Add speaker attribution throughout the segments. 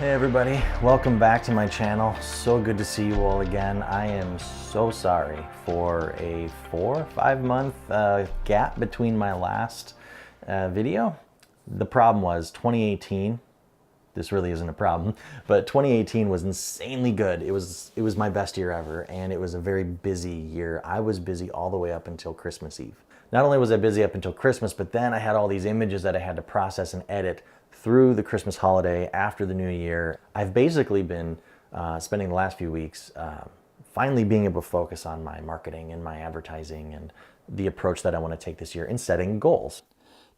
Speaker 1: Hey everybody, welcome back to my channel. So good to see you all again. I am so sorry for a 4 or 5 month gap between my last video. The problem was 2018. This really isn't a problem, but 2018 was insanely good. It was my best year ever, and it was a very busy year. I was busy all the way up until Christmas Eve. Not only was I busy up until Christmas, but then I had all these images that I had to process and edit through the Christmas holiday, after the new year. I've basically been spending the last few weeks finally being able to focus on my marketing and my advertising and the approach that I want to take this year in setting goals.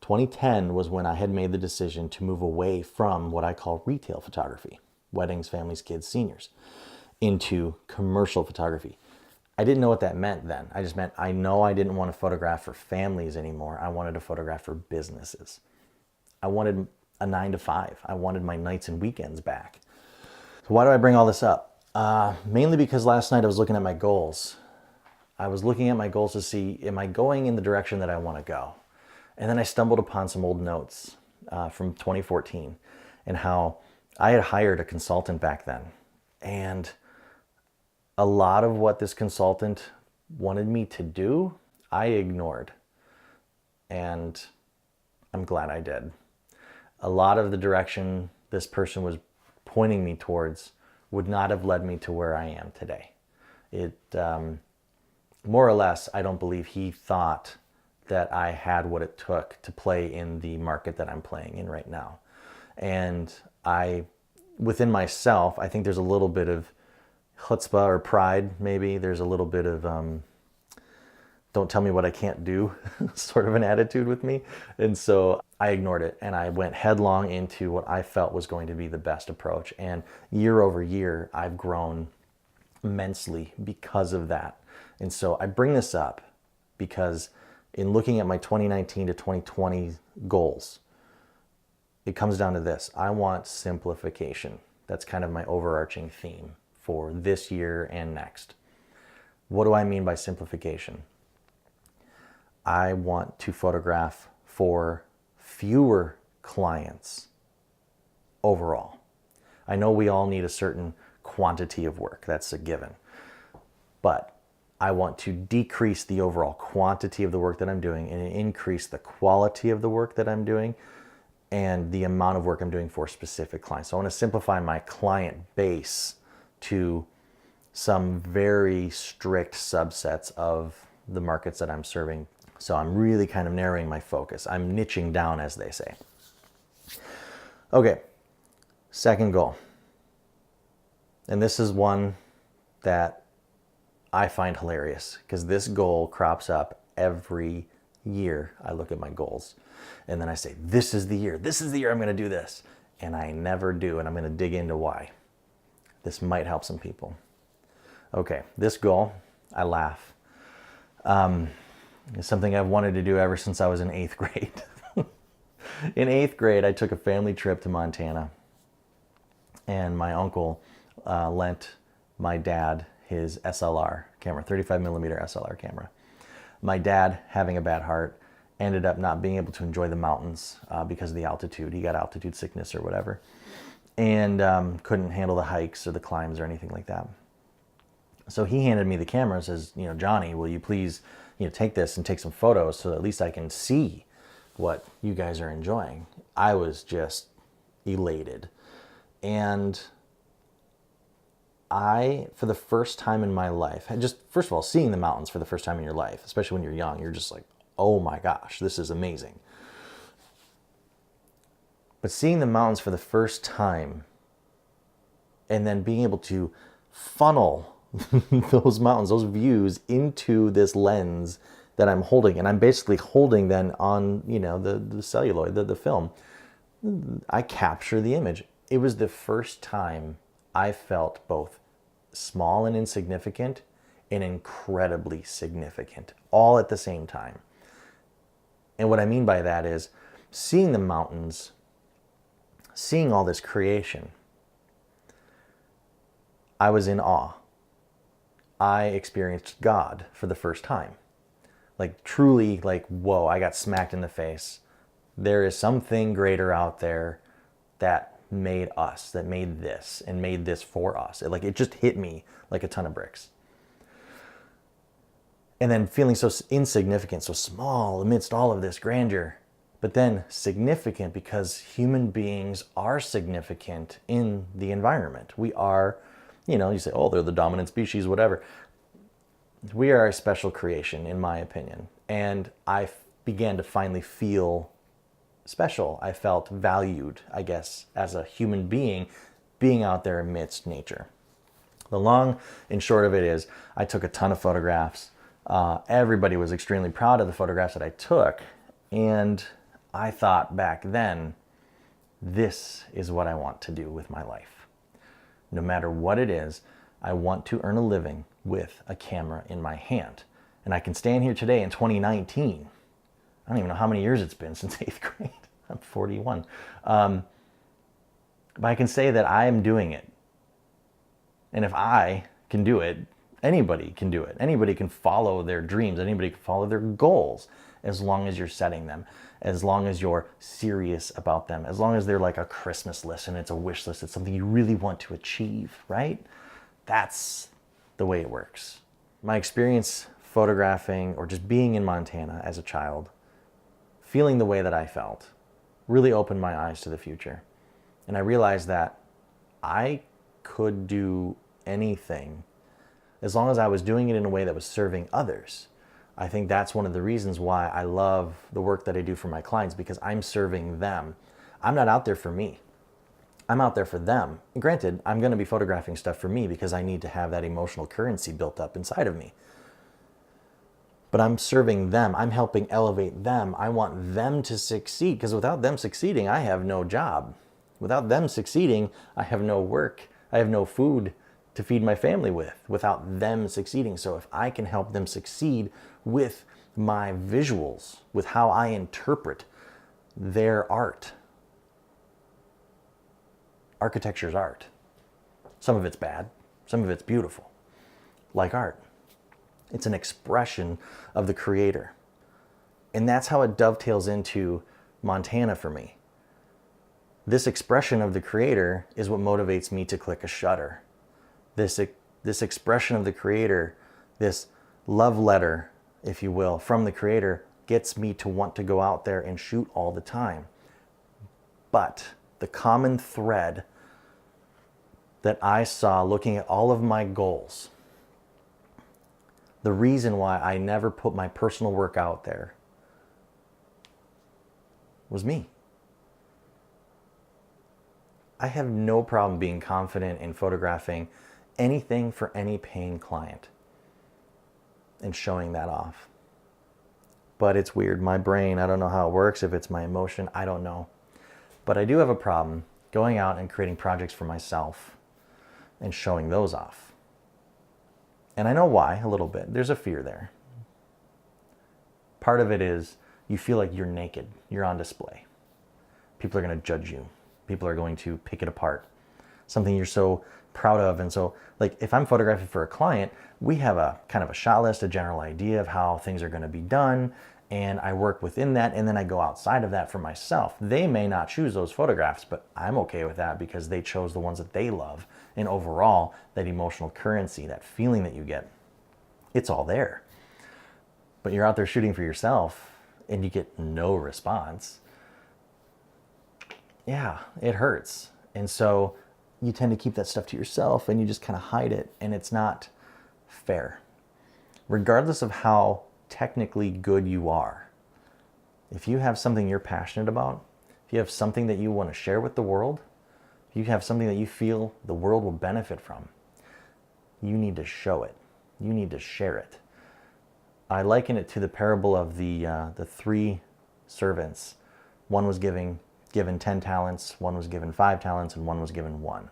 Speaker 1: 2010 was when I had made the decision to move away from what I call retail photography, weddings, families, kids, seniors, into commercial photography. I didn't know what that meant then. I just meant I know I didn't want to photograph for families anymore. I wanted to photograph for businesses. I wanted a 9 to 5. I wanted my nights and weekends back. So why do I bring all this up? Mainly because last night I was looking at my goals. I was looking at my goals to see, am I going in the direction that I want to go? And then I stumbled upon some old notes from 2014 and how I had hired a consultant back then. And a lot of what this consultant wanted me to do, I ignored. And I'm glad I did. A lot of the direction this person was pointing me towards would not have led me to where I am today. More or less, I don't believe he thought that I had what it took to play in the market that I'm playing in right now. And within myself, I think there's a little bit of chutzpah or pride, maybe. There's a little bit of don't tell me what I can't do sort of an attitude with me. And so I ignored it and I went headlong into what I felt was going to be the best approach. And year over year, I've grown immensely because of that. And so I bring this up because in looking at my 2019 to 2020 goals, it comes down to this. I want simplification. That's kind of my overarching theme for this year and next. What do I mean by simplification? I want to photograph for fewer clients overall. I know we all need a certain quantity of work. That's a given. But I want to decrease the overall quantity of the work that I'm doing and increase the quality of the work that I'm doing and the amount of work I'm doing for specific clients. So I want to simplify my client base to some very strict subsets of the markets that I'm serving. So I'm really kind of narrowing my focus. I'm niching down, as they say. Okay, second goal. And this is one that I find hilarious because this goal crops up every year. I look at my goals and then I say, this is the year I'm going to do this. And I never do. And I'm going to dig into why. This might help some people. Okay, this goal, I laugh. It's something I've wanted to do ever since I was in 8th grade. In 8th grade, I took a family trip to Montana, and my uncle lent my dad his SLR camera, 35 millimeter SLR camera. My dad, having a bad heart, ended up not being able to enjoy the mountains because of the altitude. He got altitude sickness or whatever, and couldn't handle the hikes or the climbs or anything like that. So he handed me the camera and says, Johnny, will you please, take this and take some photos so that at least I can see what you guys are enjoying. I was just elated. And for the first time in my life, first of all, seeing the mountains for the first time in your life, especially when you're young, you're just like, oh my gosh, this is amazing. But seeing the mountains for the first time and then being able to funnel those mountains, those views into this lens that I'm holding, and I'm basically holding then on, the celluloid, the film, I capture the image. It was the first time I felt both small and insignificant and incredibly significant, all at the same time. And what I mean by that is seeing the mountains, seeing all this creation, I was in awe. I experienced God for the first time. Like truly, whoa, I got smacked in the face. There is something greater out there that made us, that made this and made this for us. It just hit me like a ton of bricks. And then feeling so insignificant, so small amidst all of this grandeur, but then significant because human beings are significant in the environment. We are, you say, oh, they're the dominant species, whatever. We are a special creation, in my opinion. And I began to finally feel special. I felt valued, I guess, as a human being out there amidst nature. The long and short of it is I took a ton of photographs. Everybody was extremely proud of the photographs that I took. And I thought back then, this is what I want to do with my life. No matter what it is, I want to earn a living with a camera in my hand. And I can stand here today in 2019. I don't even know how many years it's been since 8th grade. I'm 41. But I can say that I am doing it. And if I can do it, anybody can do it. Anybody can follow their dreams. Anybody can follow their goals as long as you're setting them, as long as you're serious about them, as long as they're like a Christmas list and it's a wish list. It's something you really want to achieve, right? That's the way it works. My experience photographing or just being in Montana as a child, feeling the way that I felt, really opened my eyes to the future. And I realized that I could do anything as long as I was doing it in a way that was serving others. I think that's one of the reasons why I love the work that I do for my clients, because I'm serving them. I'm not out there for me. I'm out there for them. And granted, I'm going to be photographing stuff for me because I need to have that emotional currency built up inside of me. But I'm serving them. I'm helping elevate them. I want them to succeed, because without them succeeding, I have no job. Without them succeeding, I have no work. I have no food to feed my family with, without them succeeding. So if I can help them succeed with my visuals, with how I interpret their art. Architecture's art. Some of it's bad, some of it's beautiful, like art. It's an expression of the creator. And that's how it dovetails into Montana for me. This expression of the creator is what motivates me to click a shutter. This expression of the creator, this love letter, if you will, from the creator, gets me to want to go out there and shoot all the time. But the common thread that I saw looking at all of my goals, the reason why I never put my personal work out there, was me. I have no problem being confident in photographing anything for any paying client and showing that off. But it's weird. My brain, I don't know how it works. If it's my emotion, I don't know. But I do have a problem going out and creating projects for myself and showing those off. And I know why, a little bit. There's a fear there. Part of it is you feel like you're naked. You're on display. People are going to judge you. People are going to pick it apart. Something you're so proud of. And so, like, if I'm photographing for a client, we have a kind of a shot list, a general idea of how things are going to be done. And I work within that, and then I go outside of that for myself. They may not choose those photographs, but I'm okay with that because they chose the ones that they love. And overall, that emotional currency, that feeling that you get, it's all there. But you're out there shooting for yourself and you get no response. Yeah, it hurts. And so you tend to keep that stuff to yourself and you just kind of hide it, and it's not fair. Regardless of how technically good you are, if you have something you're passionate about, if you have something that you want to share with the world, if you have something that you feel the world will benefit from, you need to show it. You need to share it. I liken it to the parable of the 3 servants. One was given 10 talents, one was given 5 talents, and one was given 1.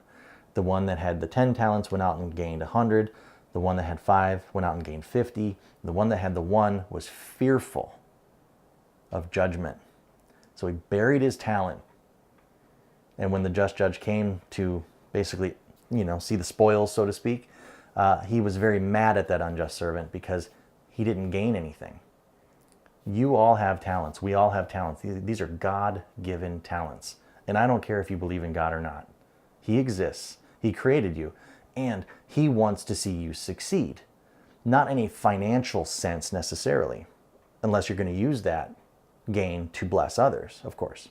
Speaker 1: The one that had the 10 talents went out and gained 100. The one that had 5 went out and gained 50. The one that had the 1 was fearful of judgment. So he buried his talent. And when the just judge came to basically, see the spoils, so to speak, he was very mad at that unjust servant because he didn't gain anything. You all have talents. We all have talents. These are God-given talents. And I don't care if you believe in God or not. He exists. He created you. And he wants to see you succeed. Not in a financial sense necessarily, unless you're going to use that gain to bless others, of course.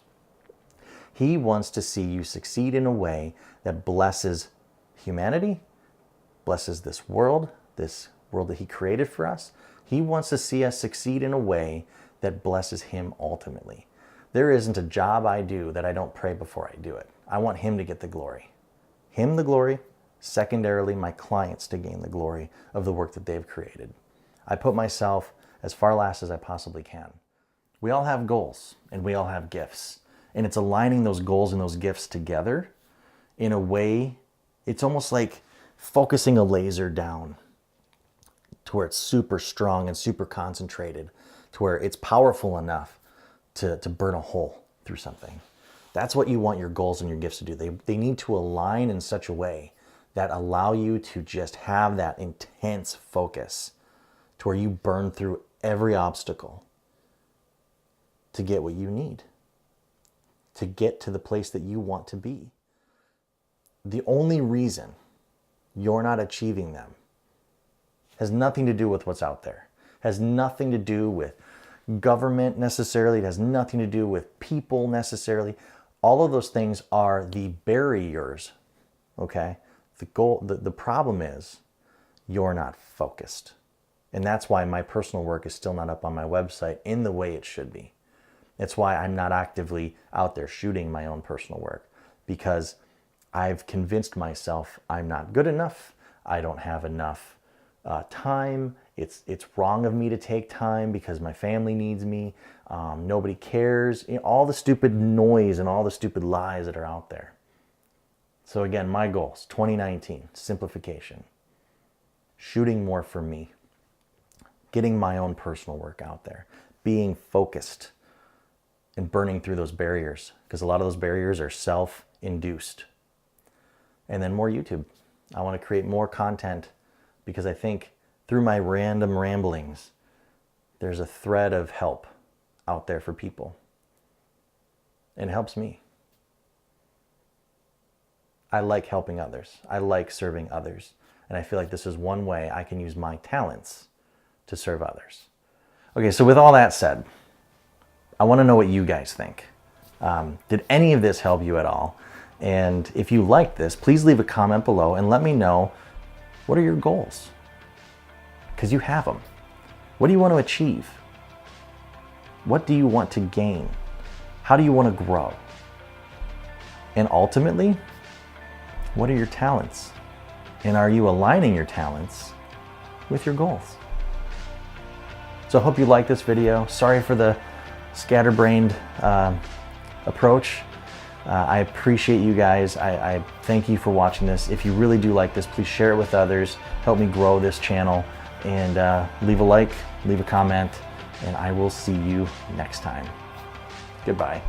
Speaker 1: He wants to see you succeed in a way that blesses humanity, blesses this world that he created for us. He wants to see us succeed in a way that blesses him ultimately. There isn't a job I do that I don't pray before I do it. I want him to get the glory. Him the glory, secondarily my clients to gain the glory of the work that they've created. I put myself as far last as I possibly can. We all have goals and we all have gifts. And it's aligning those goals and those gifts together in a way, it's almost like focusing a laser down to where it's super strong and super concentrated, to where it's powerful enough to burn a hole through something. That's what you want your goals and your gifts to do. They need to align in such a way that allow you to just have that intense focus to where you burn through every obstacle to get what you need, to get to the place that you want to be. The only reason you're not achieving them has nothing to do with what's out there, has nothing to do with government necessarily, it has nothing to do with people necessarily. All of those things are the barriers, okay? The problem is you're not focused. And that's why my personal work is still not up on my website in the way it should be. It's why I'm not actively out there shooting my own personal work, because I've convinced myself I'm not good enough. I don't have enough time. It's wrong of me to take time because my family needs me. Nobody cares. You know, all the stupid noise and all the stupid lies that are out there. So again, my goals, 2019, simplification, shooting more for me, getting my own personal work out there, being focused and burning through those barriers, because a lot of those barriers are self-induced. And then more YouTube. I want to create more content because I think through my random ramblings, there's a thread of help out there for people. And it helps me. I like helping others. I like serving others. And I feel like this is one way I can use my talents to serve others. Okay, so with all that said, I want to know what you guys think. Did any of this help you at all? And if you liked this, please leave a comment below and let me know, what are your goals? Because you have them. What do you want to achieve? What do you want to gain? How do you want to grow? And ultimately, what are your talents? And are you aligning your talents with your goals? So I hope you liked this video. Sorry for the scatterbrained approach. I appreciate you guys. I thank you for watching this. If you really do like this, please share it with others. Help me grow this channel. And leave a like, leave a comment, and I will see you next time. Goodbye.